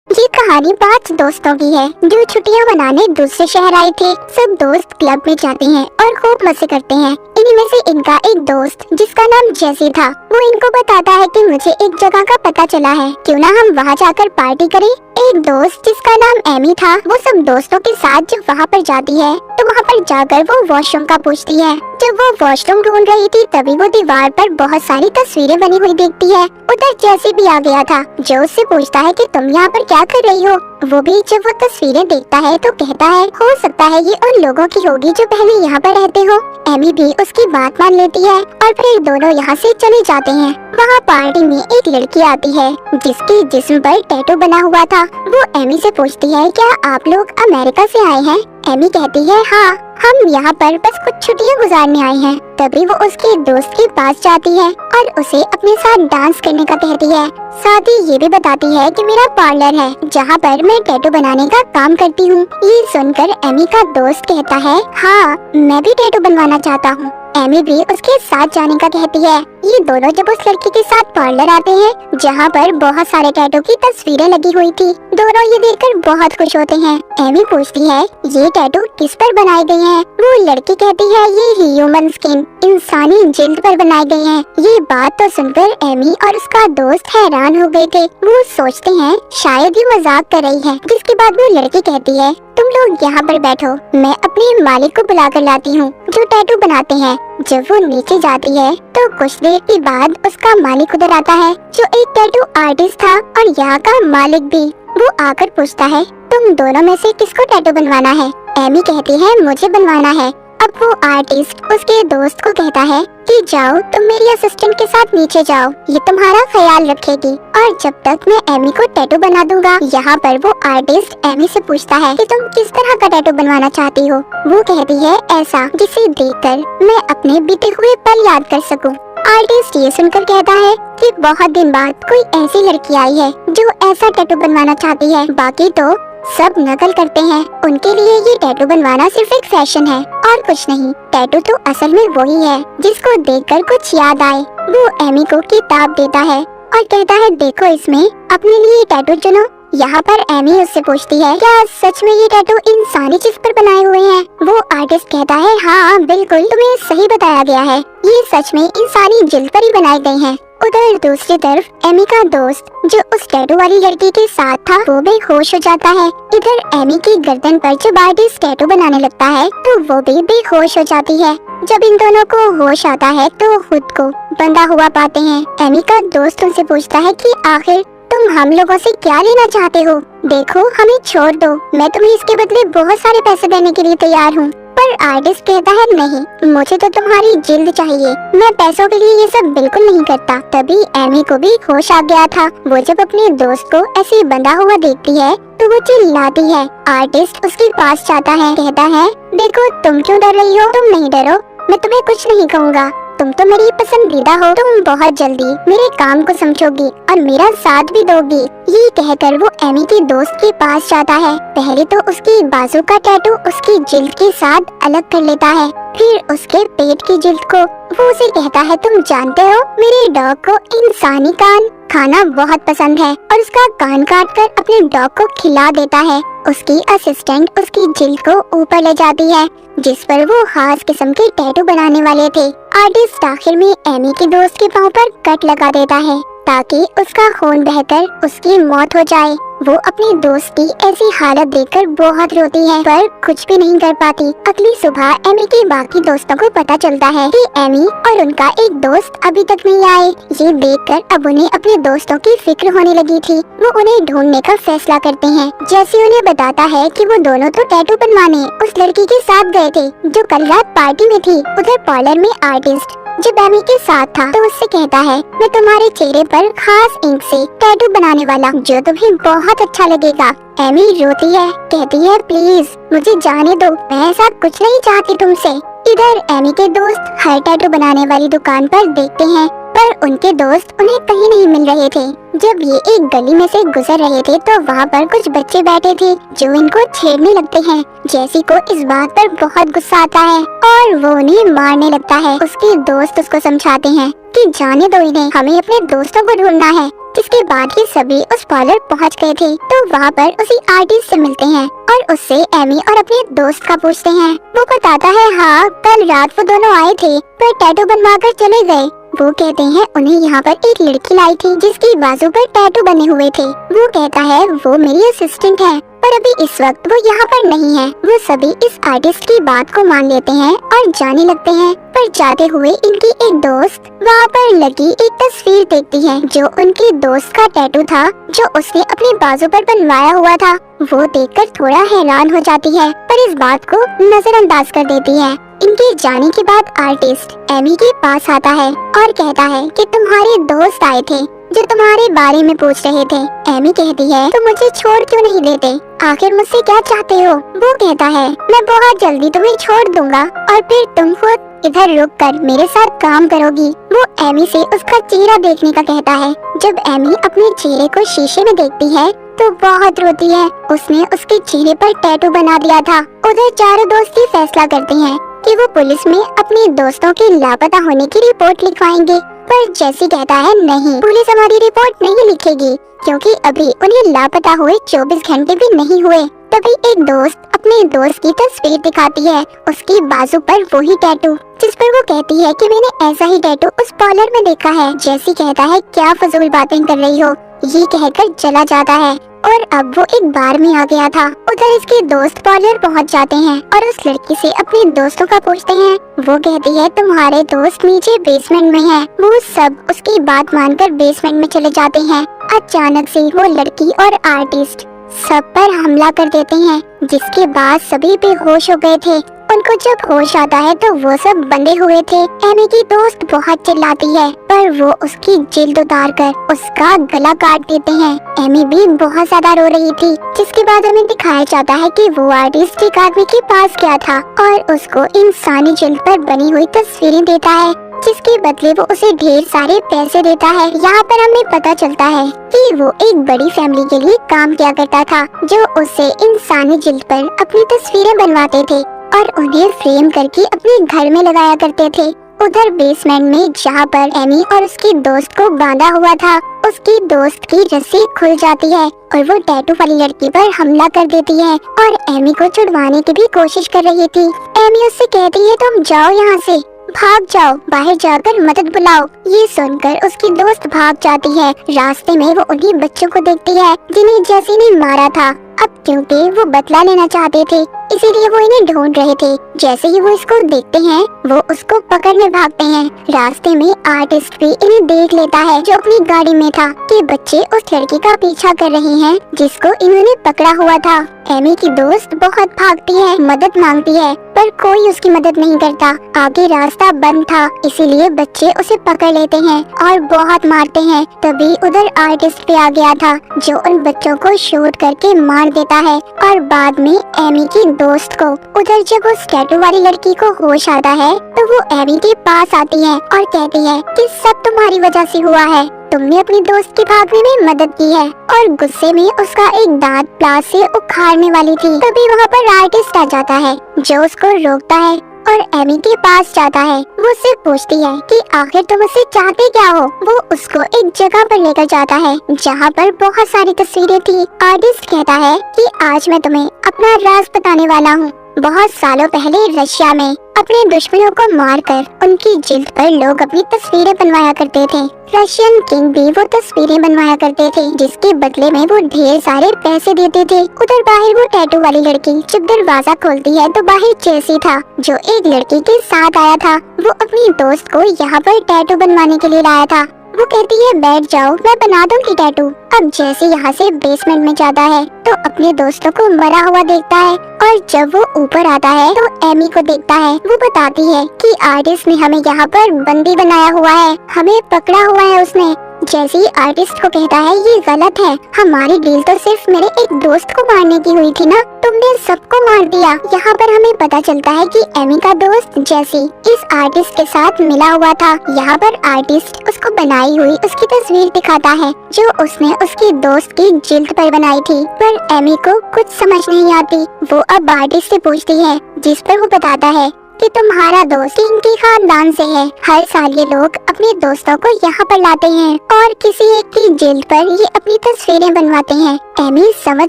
ये कहानी 5 दोस्तों की है जो छुट्टियां मनाने दूसरे शहर आए थे। सब दोस्त क्लब में जाते हैं और खूब मजे करते हैं। इन्हीं में से इनका एक दोस्त जिसका नाम जैसी था, वो इनको बताता है कि मुझे एक जगह का पता चला है, क्यों ना हम वहाँ जाकर पार्टी करें। एक दोस्त जिसका नाम एमी था, वो सब दोस्तों के साथ जब वहाँ पर जाती है तो वहाँ पर जाकर वो वॉशरूम का पूछती है। जब वो वॉशरूम ढूंढ रही थी तभी वो दीवार पर बहुत सारी तस्वीरें बनी हुई देखती है। उधर जैसी भी आ गया था, जो उससे पूछता है कि तुम यहाँ पर क्या कर रही हो। वो भी जब वो तस्वीरें देखता है तो कहता है हो सकता है ये उन लोगों की होगी जो पहले यहाँ पर रहते हो। एमी भी उसकी बात मान लेती है और फिर दोनों यहाँ से चले जाते हैं। वहाँ पार्टी में एक लड़की आती है जिसके जिस्म पर टैटू बना हुआ था। वो एमी से पूछती है क्या आप लोग अमेरिका से आए हैं। एमी कहती है हाँ, हम यहाँ पर बस कुछ छुट्टियाँ गुजारने आए हैं। तभी वो उसके दोस्त के पास जाती है और उसे अपने साथ डांस करने का कहती है। साथ ही ये भी बताती है कि मेरा पार्लर है जहाँ पर मैं टैटू बनाने का काम करती हूँ। ये सुनकर एमी का दोस्त कहता है हाँ, मैं भी टैटू बनवाना चाहता हूँ। एमी भी उसके साथ जाने का कहती है। ये दोनों जब उस लड़की के साथ पार्लर आते हैं जहाँ पर बहुत सारे टैटू की तस्वीरें लगी हुई थी, दोनों ये देखकर बहुत खुश होते हैं। एमी पूछती है ये टैटू किस पर बनाए गए हैं। वो लड़की कहती है ये ह्यूमन स्किन, इंसानी जिल्द पर बनाए गए हैं। ये बात तो सुनकर एमी और उसका दोस्त हैरान हो गए थे। वो सोचते हैं शायद ये मजाक कर रही है। जिसके बाद वो लड़की कहती है तुम लोग यहाँ पर बैठो, मैं अपने मालिक को बुला कर लाती हूँ जो टैटू बनाते हैं। जब वो नीचे जाती है तो कुछ देर के बाद उसका मालिक उधर आता है जो एक टैटू आर्टिस्ट था और यहाँ का मालिक भी। वो आकर पूछता है तुम दोनों में से किसको टैटू बनवाना है। एमी कहती है मुझे बनवाना है। अब वो आर्टिस्ट उसके दोस्त को कहता है कि जाओ तुम मेरी असिस्टेंट के साथ नीचे जाओ, ये तुम्हारा ख्याल रखेगी और जब तक मैं एमी को टैटू बना दूंगा। यहाँ पर वो आर्टिस्ट एमी से पूछता है कि तुम किस तरह का टैटू बनवाना चाहती हो। वो कहती है ऐसा जिसे देखकर मैं अपने बीते हुए पल याद कर सकूं। आर्टिस्ट ये सुनकर कहता है कि बहुत दिन बाद कोई ऐसी लड़की आई है जो ऐसा टैटू बनवाना चाहती है, बाकी तो सब नकल करते हैं। उनके लिए ये टैटू बनवाना सिर्फ एक फैशन है और कुछ नहीं। टैटू तो असल में वही है जिसको देखकर कुछ याद आए। वो एमी को किताब देता है और कहता है देखो इसमें अपने लिए टैटू चुनो। यहाँ पर एमी उससे पूछती है क्या सच में ये टैटू इंसानी जिस्म पर बनाए हुए हैं। वो आर्टिस्ट कहता है हाँ बिल्कुल, तुम्हें सही बताया गया है, ये सच में इंसानी जिल्द पर ही बनाए गए हैं। उधर दूसरी तरफ एमी का दोस्त जो उस टैटू वाली लड़की के साथ था वो बेहोश हो जाता है। इधर एमी की गर्दन पर जब आर्टिस्ट टैटू बनाने लगता है तो वो भी बेहोश हो जाती है। जब इन दोनों को होश आता है तो खुद को बंधा हुआ पाते हैं। एमी का दोस्त उनसे पूछता है कि आखिर तुम हम लोगों से क्या लेना चाहते हो। देखो हमें छोड़ दो, मैं तुम्हें इसके बदले बहुत सारे पैसे देने के लिए तैयार हूँ। पर आर्टिस्ट कहता है नहीं, मुझे तो तुम्हारी जिल्द चाहिए, मैं पैसों के लिए ये सब बिल्कुल नहीं करता। तभी एमी को भी होश आ गया था। वो जब अपने दोस्त को ऐसे बंधा हुआ देखती है तो वो चिल्लाती है। आर्टिस्ट उसके पास जाता है, कहता है देखो तुम क्यों डर रही हो, तुम नहीं डरो, मैं तुम्हें कुछ नहीं कहूँगा, तुम तो मेरी पसंदीदा हो, तुम बहुत जल्दी मेरे काम को समझोगी और मेरा साथ भी दोगी। ये कहकर वो एमी के दोस्त के पास जाता है। पहले तो उसकी बाजू का टैटू उसकी जिल्द के साथ अलग कर लेता है, फिर उसके पेट की जिल्द को। वो उसे कहता है तुम जानते हो मेरे डॉग को इंसानी कान खाना बहुत पसंद है और उसका कान काट कर अपने डॉग को खिला देता है। उसकी असिस्टेंट उसकी जिल्द को ऊपर ले जाती है जिस पर वो खास किस्म के टैटू बनाने वाले थे। आर्टिस्ट आखिर में एमी के दोस्त के पाँव पर कट लगा देता है ताकि उसका खून बहकर उसकी मौत हो जाए। वो अपने दोस्त की ऐसी हालत देखकर बहुत रोती है पर कुछ भी नहीं कर पाती। अगली सुबह एमी के बाकी दोस्तों को पता चलता है कि एमी और उनका एक दोस्त अभी तक नहीं आए। ये देखकर अब उन्हें अपने दोस्तों की फिक्र होने लगी थी। वो उन्हें ढूंढने का फैसला करते हैं। जैसे उन्हें बताता है कि वो दोनों तो टैटू बनवाने उस लड़की के साथ गए थे जो कल रात पार्टी में थी। उधर पार्लर में आर्टिस्ट जब एमी के साथ था तो उससे कहता है मैं तुम्हारे चेहरे पर खास इंक से टैटू बनाने वाला हूँ जो तुम्हें बहुत अच्छा लगेगा। एमी रोती है, कहती है प्लीज मुझे जाने दो, मैं ऐसा कुछ नहीं चाहती तुमसे। इधर एमी के दोस्त हर टैटू बनाने वाली दुकान पर देखते हैं पर उनके दोस्त उन्हें कहीं नहीं मिल रहे थे। जब ये एक गली में से गुजर रहे थे तो वहाँ पर कुछ बच्चे बैठे थे जो इनको छेड़ने लगते हैं। जैसी को इस बात पर बहुत गुस्सा आता है और वो उन्हें मारने लगता है। उसके दोस्त उसको समझाते हैं कि जाने दो इन्हें, हमें अपने दोस्तों को ढूंढना है। जिसके बाद ये सभी उस पार्लर पहुंच गए थे। तो वहाँ पर उसी आर्टिस्ट से मिलते हैं और उससे एमी और अपने दोस्त का पूछते हैं। वो बताता है हाँ, कल रात वो दोनों आए थे पर टैटू बनवा कर चले गए। वो कहते हैं उन्हें यहाँ पर एक लड़की लाई थी जिसकी बाजू पर टैटू बने हुए थे। वो कहता है वो मेरी असिस्टेंट है पर अभी इस वक्त वो यहाँ पर नहीं है। वो सभी इस आर्टिस्ट की बात को मान लेते हैं और जाने लगते हैं। पर जाते हुए इनकी एक दोस्त वहाँ पर लगी एक तस्वीर देखती है जो उनके दोस्त का टैटू था जो उसने अपने बाजू पर बनवाया हुआ था। वो देखकर थोड़ा हैरान हो जाती है पर इस बात को नजरअंदाज कर देती है। इनके जाने के बाद आर्टिस्ट एमी के पास आता है और कहता है कि तुम्हारे दोस्त आए थे जो तुम्हारे बारे में पूछ रहे थे। एमी कहती है तो मुझे छोड़ क्यों नहीं देते, आखिर मुझसे क्या चाहते हो। वो कहता है मैं बहुत जल्दी तुम्हें छोड़ दूंगा और फिर तुम खुद इधर रुक कर मेरे साथ काम करोगी। वो एमी से उसका चेहरा देखने का कहता है। जब एमी अपने चेहरे को शीशे में देखती है तो बहुत रोती है। उसने उसके चेहरे पर टैटू बना दिया था। उधर चारों दोस्त ही फैसला करते हैं कि वो पुलिस में अपने दोस्तों के लापता होने की रिपोर्ट लिखवाएंगे। पर जैसी कहता है नहीं, पुलिस हमारी रिपोर्ट नहीं लिखेगी क्योंकि अभी उन्हें लापता हुए 24 घंटे भी नहीं हुए। तभी एक दोस्त अपने दोस्त की तस्वीर दिखाती है, उसकी बाजू पर वही टैटू जिस पर वो कहती है कि मैंने ऐसा ही टैटू उस पार्लर में देखा है। जैसी कहता है क्या फजूल बातें कर रही हो, ये कहकर चला जाता है और अब वो एक बार में आ गया था। उधर इसके दोस्त पार्लर पहुंच जाते हैं और उस लड़की से अपने दोस्तों का पूछते हैं। वो कहती है तुम्हारे दोस्त नीचे बेसमेंट में हैं। वो सब उसकी बात मानकर बेसमेंट में चले जाते हैं। अचानक से वो लड़की और आर्टिस्ट सब पर हमला कर देते हैं जिसके बाद सभी बेहोश हो गए थे। उनको जब होश आता है तो वो सब बंधे हुए थे। एमी की दोस्त बहुत चिल्लाती है पर वो उसकी जिल्द उतार कर उसका गला काट देते हैं। एमी भी बहुत ज्यादा रो रही थी जिसके बाद हमें दिखाया जाता है कि वो आर्टिस्ट एक आदमी के पास गया था और उसको इंसानी जिल्द पर बनी हुई तस्वीरें देता है जिसके बदले वो उसे ढेर सारे पैसे देता है। यहाँ पर हमें पता चलता है कि वो एक बड़ी फैमिली के लिए काम किया करता था जो उसे इंसानी जिल्द पर अपनी तस्वीरें बनवाते थे और उन्हें फ्रेम करके अपने घर में लगाया करते थे। उधर बेसमेंट में जहाँ पर एमी और उसके दोस्त को बांधा हुआ था, उसकी दोस्त की रस्सी खुल जाती है और वो टैटू वाली लड़की पर हमला कर देती है और एमी को छुड़वाने की भी कोशिश कर रही थी। एमी उससे कहती है तुम जाओ यहाँ से, भाग जाओ, बाहर जाकर मदद बुलाओ। ये सुनकर उसकी दोस्त भाग जाती है। रास्ते में वो उन्हीं बच्चों को देखती है जिन्हें जैसी ने मारा था। अब क्योंकि वो बदला लेना चाहते थे इसीलिए वो इन्हें ढूंढ रहे थे। जैसे ही वो इसको देखते हैं वो उसको पकड़ने भागते हैं। रास्ते में आर्टिस्ट भी इन्हें देख लेता है जो अपनी गाड़ी में था कि बच्चे उस लड़की का पीछा कर रहे हैं जिसको इन्होंने पकड़ा हुआ था। एमी की दोस्त बहुत भागती है, मदद मांगती है पर कोई उसकी मदद नहीं करता। आगे रास्ता बंद था इसीलिए बच्चे उसे पकड़ लेते हैं और बहुत मारते हैं। तभी उधर आर्टिस्ट भी आ गया था जो उन बच्चों को शूट करके मार देता है और बाद में एमी की दोस्त को। उधर जब उस टैटू वाली लड़की को होश आता है तो वो एमी के पास आती है और कहती है कि सब तुम्हारी वजह से हुआ है, तुमने अपनी दोस्त के भागने में मदद की है। और गुस्से में उसका एक दांत प्लास से उखाड़ने वाली थी। तभी वहाँ पर आर्टिस्ट आ जाता है जो उसको रोकता है और एमी के पास जाता है। वो उससे पूछती है कि आखिर तुम उससे चाहते क्या हो। वो उसको एक जगह पर लेकर जाता है जहाँ पर बहुत सारी तस्वीरें थी। आर्टिस्ट कहता है कि आज मैं तुम्हें अपना राज बताने वाला हूँ। बहुत सालों पहले रशिया में अपने दुश्मनों को मारकर उनकी जिल्द पर लोग अपनी तस्वीरें बनवाया करते थे। रशियन किंग भी वो तस्वीरें बनवाया करते थे जिसके बदले में वो ढेर सारे पैसे देते थे। उधर बाहर वो टैटू वाली लड़की जब दरवाजा खोलती है तो बाहर जेसी था जो एक लड़की के साथ आया था। वो अपनी दोस्त को यहाँ पर टैटू बनवाने के लिए लाया था। वो कहती है बैठ जाओ, मैं बना दूंगी टैटू। अब जैसे यहाँ से बेसमेंट में जाता है तो अपने दोस्तों को मरा हुआ देखता है और जब वो ऊपर आता है तो एमी को देखता है। वो बताती है कि आर्टिस्ट ने हमें यहाँ पर बंदी बनाया हुआ है, हमें पकड़ा हुआ है उसने। जैसे ही आर्टिस्ट को कहता है ये गलत है, हमारी डील तो सिर्फ मेरे एक दोस्त को मारने की हुई थी ना, तुमने सबको मार दिया। यहाँ पर हमें पता चलता है कि एमी का दोस्त जैसी इस आर्टिस्ट के साथ मिला हुआ था। यहाँ पर आर्टिस्ट उसको बनाई हुई उसकी तस्वीर दिखाता है जो उसने उसकी दोस्त की जिल्द पर बनाई थी। पर एमी को कुछ समझ नहीं आती। वो अब आर्टिस्ट से पूछती है जिस पर वो बताता है कि तुम्हारा दोस्त इनके खानदान से है। हर साल ये लोग अपने दोस्तों को यहाँ पर लाते हैं और किसी एक की जिल्द पर ये अपनी तस्वीरें बनवाते हैं। एमी समझ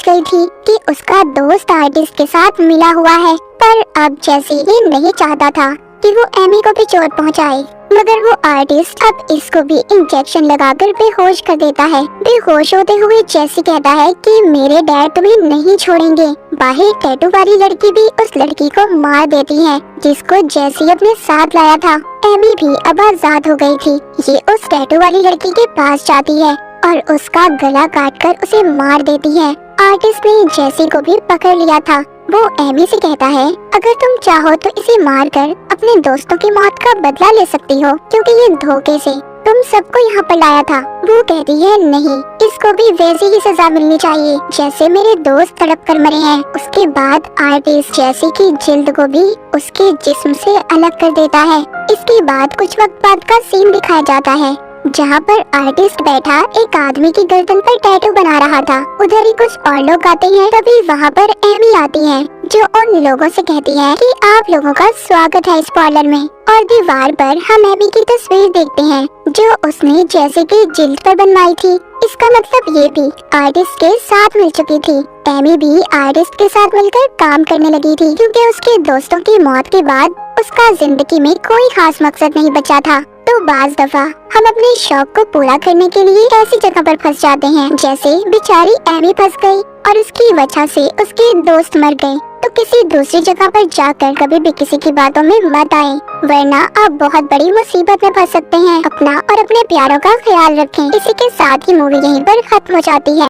गई थी कि उसका दोस्त आर्टिस्ट के साथ मिला हुआ है, पर अब जैसी ये नहीं चाहता था कि वो एमी को भी चोट पहुंचाए, मगर वो आर्टिस्ट अब इसको भी इंजेक्शन लगाकर बेहोश कर देता है। बेहोश होते हुए जैसी कहता है कि मेरे डैड तुम्हें नहीं छोड़ेंगे। बाहर टैटू वाली लड़की भी उस लड़की को मार देती है जिसको जैसी अपने साथ लाया था। एमी भी अब आजाद हो गई थी। ये उस टैटू वाली लड़की के पास जाती है और उसका गला काटकर उसे मार देती है। आर्टिस्ट ने जैसी को भी पकड़ लिया था। वो एमी से कहता है अगर तुम चाहो तो इसे मारकर अपने दोस्तों की मौत का बदला ले सकती हो, क्योंकि ये धोखे से तुम सबको यहाँ पर लाया था। वो कहती है नहीं, इसको भी वैसी ही सजा मिलनी चाहिए जैसे मेरे दोस्त तड़प कर मरे हैं। उसके बाद आर्टिस्ट जैसी की जिल्द को भी उसके जिस्म से अलग कर देता है। इसके बाद कुछ वक्त बाद का सीन दिखाया जाता है जहाँ पर आर्टिस्ट बैठा एक आदमी की गर्दन पर टैटू बना रहा था। उधर ही कुछ और लोग आते हैं। तभी वहाँ पर एमी आती है जो उन लोगों से कहती है कि आप लोगों का स्वागत है इस पार्लर में। और दीवार पर हम एमी की तस्वीर देखते हैं जो उसने जैसे की जिल्द पर बनवाई थी। इसका मतलब ये भी आर्टिस्ट के साथ मिल चुकी थी। एमी भी आर्टिस्ट के साथ मिलकर काम करने लगी थी, क्योंकि उसके दोस्तों की मौत के बाद उसका जिंदगी में कोई खास मकसद नहीं बचा था। तो बाज दफा हम अपने शौक को पूरा करने के लिए ऐसी जगह पर फंस जाते हैं जैसे बेचारी एमी फंस गई और उसकी वजह से उसके दोस्त मर गए। तो किसी दूसरी जगह पर जाकर कभी भी किसी की बातों में मत आए, वरना आप बहुत बड़ी मुसीबत में फंस सकते हैं। अपना और अपने प्यारों का ख्याल रखें। इसी के साथ ही मूवी यहीं पर खत्म हो जाती है।